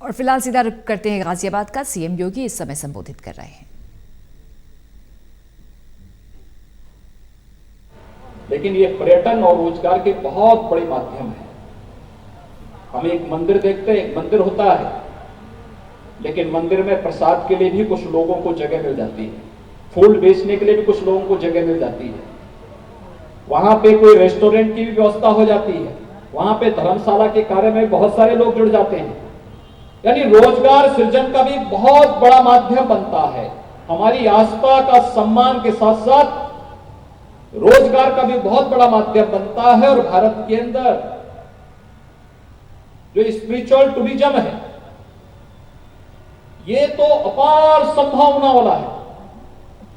और फिलहाल सीधा रुख करते हैं गाजियाबाद का। सीएम योगी इस समय संबोधित कर रहे हैं। लेकिन ये पर्यटन और रोजगार के बहुत बड़े माध्यम है। हम एक मंदिर देखते हैं, एक मंदिर होता है, लेकिन मंदिर में प्रसाद के लिए भी कुछ लोगों को जगह मिल जाती है, फूल बेचने के लिए भी कुछ लोगों को जगह मिल जाती है, वहां पे कोई रेस्टोरेंट की भी व्यवस्था हो जाती है, वहां पे धर्मशाला के कार्य में बहुत सारे लोग जुड़ जाते हैं। यानी रोजगार सृजन का भी बहुत बड़ा माध्यम बनता है। हमारी आस्था का सम्मान के साथ साथ रोजगार का भी बहुत बड़ा माध्यम बनता है। और भारत के अंदर जो स्पिरिचुअल टूरिज्म है, ये तो अपार संभावना वाला है।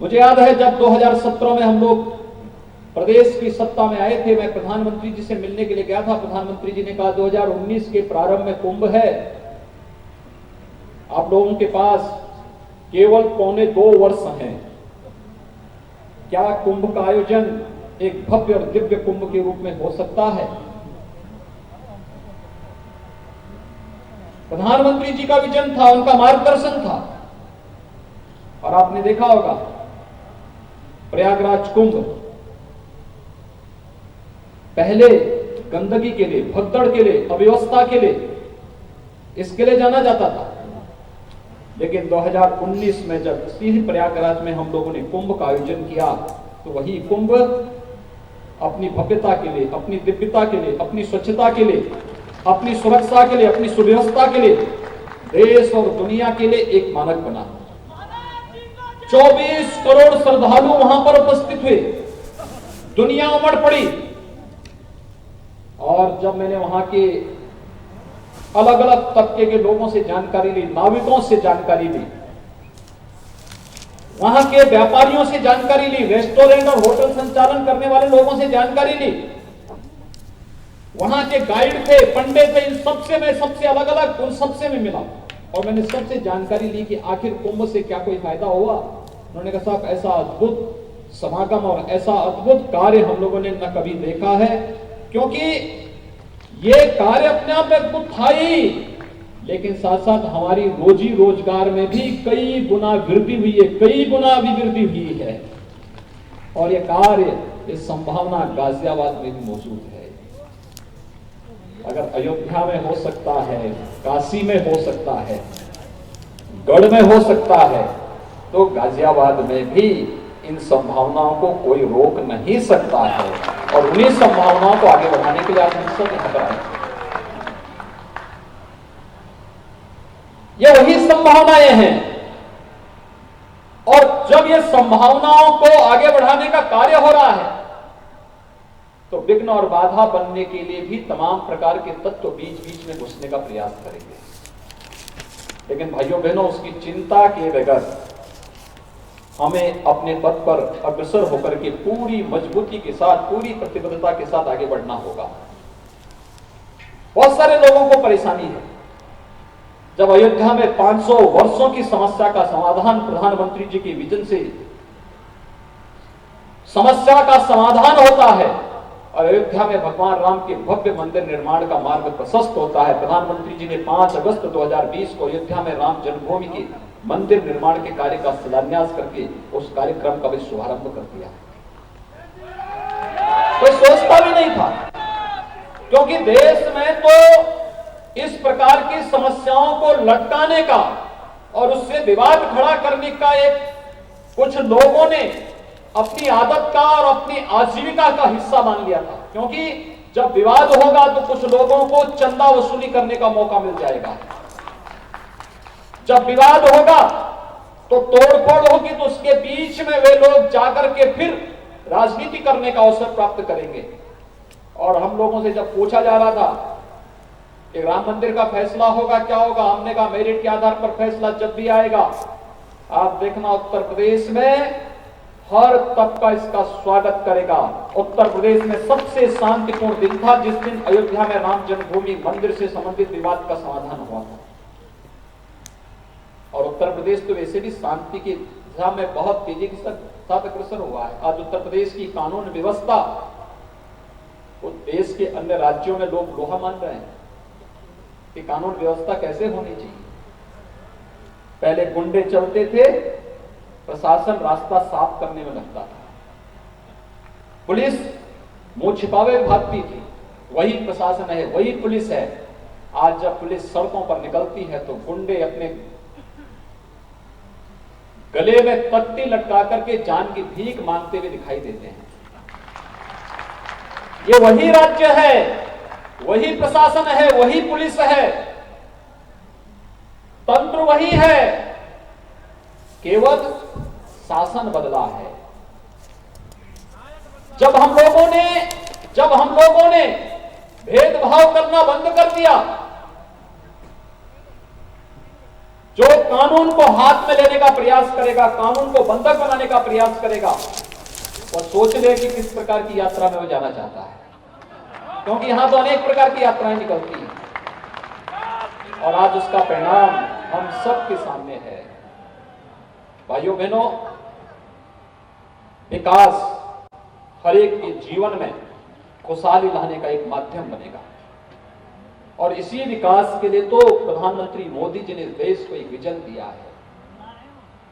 मुझे याद है जब 2017 में हम लोग प्रदेश की सत्ता में आए थे, मैं प्रधानमंत्री जी से मिलने के लिए गया था। प्रधानमंत्री जी ने कहा 2019 के प्रारंभ में कुंभ है, आप लोगों के पास केवल 2.25 वर्ष हैं, क्या कुंभ का आयोजन एक भव्य और दिव्य कुंभ के रूप में हो सकता है? प्रधानमंत्री जी का विजन था, उनका मार्गदर्शन था। और आपने देखा होगा प्रयागराज कुंभ पहले गंदगी के लिए, भगदड़ के लिए, अव्यवस्था के लिए, इसके लिए जाना जाता था। लेकिन 2019 में जब इसी प्रयागराज में हम लोगों ने कुंभ का आयोजन किया, तो वही कुंभ अपनी भव्यता के लिए, अपनी दिव्यता के लिए, अपनी स्वच्छता के लिए, अपनी सुरक्षा के लिए, अपनी सुव्यवस्था के लिए देश और दुनिया के लिए एक मानक बना। 24 करोड़ श्रद्धालु वहां पर उपस्थित हुए, दुनिया उमड़ पड़ी। और जब मैंने वहां के अलग अलग तबके के लोगों से जानकारी ली, नाविकों से जानकारी ली, वहां के व्यापारियों से जानकारी ली, रेस्टोरेंट और होटल संचालन करने वाले लोगों से जानकारी ली, वहां के गाइड थे, पंडित थे, इन सबसे मैं सबसे अलग अलग उन सबसे मैं मिला और मैंने सबसे जानकारी ली कि आखिर कुंभ से क्या कोई फायदा हुआ। उन्होंने कहा साहब ऐसा अद्भुत समागम और ऐसा अद्भुत कार्य हम लोगों ने न कभी देखा है, क्योंकि ये कार्य अपने आप में अद्भुत था ही, लेकिन साथ साथ हमारी रोजी रोजगार में भी कई गुना वृद्धि हुई है, कई गुना अभिवृद्धि हुई है। और ये कार्य, ये संभावना गाजियाबाद में भी मौजूद है। अगर अयोध्या में हो सकता है, काशी में हो सकता है, गढ़ में हो सकता है, तो गाजियाबाद में भी इन संभावनाओं को कोई रोक नहीं सकता है। और उन्हीं संभावनाओं को आगे बढ़ाने के लिए आज हम सब यहां पर आए। ये वही संभावनाएं हैं, और जब ये संभावनाओं को आगे बढ़ाने का कार्य हो रहा है, तो विघ्न और बाधा बनने के लिए भी तमाम प्रकार के तत्व बीच बीच में घुसने का प्रयास करेंगे। लेकिन भाइयों बहनों, उसकी चिंता किए बगैर हमें अपने पथ पर अग्रसर होकर के पूरी मजबूती के साथ, पूरी प्रतिबद्धता के साथ आगे बढ़ना होगा। बहुत सारे लोगों को परेशानी है। जब अयोध्या में 500 वर्षों की समस्या का समाधान प्रधानमंत्री जी के विजन से समस्या का समाधान होता है और अयोध्या में भगवान राम के भव्य मंदिर निर्माण का मार्ग प्रशस्त होता है। प्रधानमंत्री जी ने 5 अगस्त 2020 को अयोध्या में राम जन्मभूमि की मंदिर निर्माण के कार्य का शिलान्यास करके उस कार्यक्रम का भी शुभारंभ कर दिया। कोई सोचता भी नहीं था, क्योंकि देश में तो इस प्रकार की समस्याओं को लटकाने का और उससे विवाद खड़ा करने का एक कुछ लोगों ने अपनी आदत का और अपनी आजीविका का हिस्सा मान लिया था। क्योंकि जब विवाद होगा तो कुछ लोगों को चंदा वसूली करने का मौका मिल जाएगा, जब विवाद होगा तो तोड़फोड़ होगी तो उसके बीच में वे लोग जाकर के फिर राजनीति करने का अवसर प्राप्त करेंगे। और हम लोगों से जब पूछा जा रहा था कि राम मंदिर का फैसला होगा, क्या होगा, हमने कहा मेरिट के आधार पर फैसला जब भी आएगा, आप देखना उत्तर प्रदेश में हर तबका इसका स्वागत करेगा। उत्तर प्रदेश में सबसे शांतिपूर्ण दिन था जिस दिन अयोध्या में राम जन्मभूमि मंदिर से संबंधित विवाद का समाधान हुआ था। और उत्तर प्रदेश तो वैसे भी शांति की दिशा में बहुत तेजी के साथ अग्रसर हुआ है। आज उत्तर प्रदेश की कानून व्यवस्था वो देश के अन्य राज्यों में लोग लोहा मान रहे हैं। कि कानून व्यवस्था कैसे होनी चाहिए। पहले गुंडे चलते थे, प्रशासन रास्ता साफ करने में लगता था, पुलिस मुंह छिपावे भागती थी, वही प्रशासन है, वही पुलिस है। आज जब पुलिस सड़कों पर निकलती है तो गुंडे अपने गले में पट्टी लटका करके जान की भीख मांगते हुए दिखाई देते हैं। ये वही राज्य है, वही प्रशासन है, वही पुलिस है, तंत्र वही है, केवल शासन बदला है। जब हम लोगों ने भेदभाव करना बंद कर दिया, जो कानून को हाथ में लेने का प्रयास करेगा, कानून को बंधक बनाने का प्रयास करेगा, वो सोच ले कि किस प्रकार की यात्रा में वो जाना चाहता है, क्योंकि यहां तो अनेक प्रकार की यात्राएं निकलती हैं और आज उसका परिणाम हम सबके सामने है। भाइयों बहनों, विकास हर एक के जीवन में खुशहाली लाने का एक माध्यम बनेगा और इसी विकास के लिए तो प्रधानमंत्री मोदी जी ने देश को एक विजन दिया है।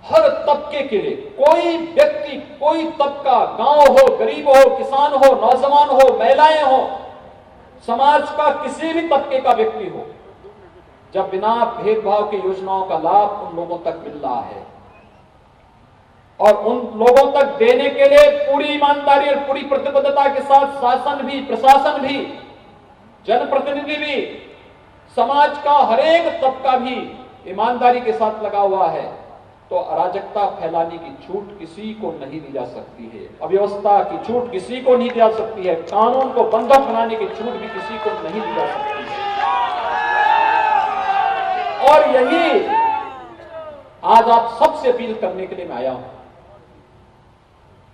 हर तबके के लिए, कोई व्यक्ति, कोई तबका, गांव हो, गरीब हो, किसान हो, नौजवान हो, महिलाएं हो, समाज का किसी भी तबके का व्यक्ति हो, जब बिना भेदभाव की योजनाओं का लाभ उन लोगों तक मिल रहा है और उन लोगों तक देने के लिए पूरी ईमानदारी और पूरी प्रतिबद्धता के साथ शासन भी, प्रशासन भी, जनप्रतिनिधि भी, समाज का हर एक तबका भी ईमानदारी के साथ लगा हुआ है, तो अराजकता फैलाने की छूट किसी को नहीं दी जा सकती है, अव्यवस्था की छूट किसी को नहीं दी जा सकती है, कानून को बंधक बनाने की छूट भी किसी को नहीं दी जा सकती है। और यही आज आप सबसे अपील करने के लिए मैं आया हूं।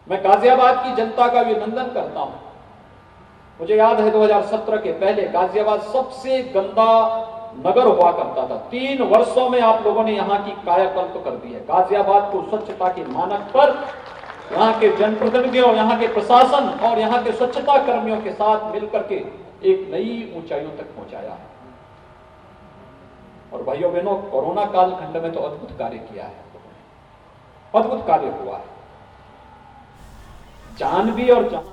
मैं गाजियाबाद की जनता का अभिनंदन करता हूं। मुझे याद है 2017 के पहले गाजियाबाद सबसे गंदा नगर हुआ करता था। 3 वर्षों में आप लोगों ने यहां की कायाकल्प कर दी है। गाजियाबाद को स्वच्छता के मानक पर यहां के जनप्रतिनिधियों, यहां के प्रशासन और यहां के स्वच्छता कर्मियों के साथ मिलकर के एक नई ऊंचाइयों तक पहुंचाया है। और भाइयों बहनों, कोरोना कालखंड में तो अद्भुत कार्य किया है, अद्भुत कार्य हुआ है। जान भी और जान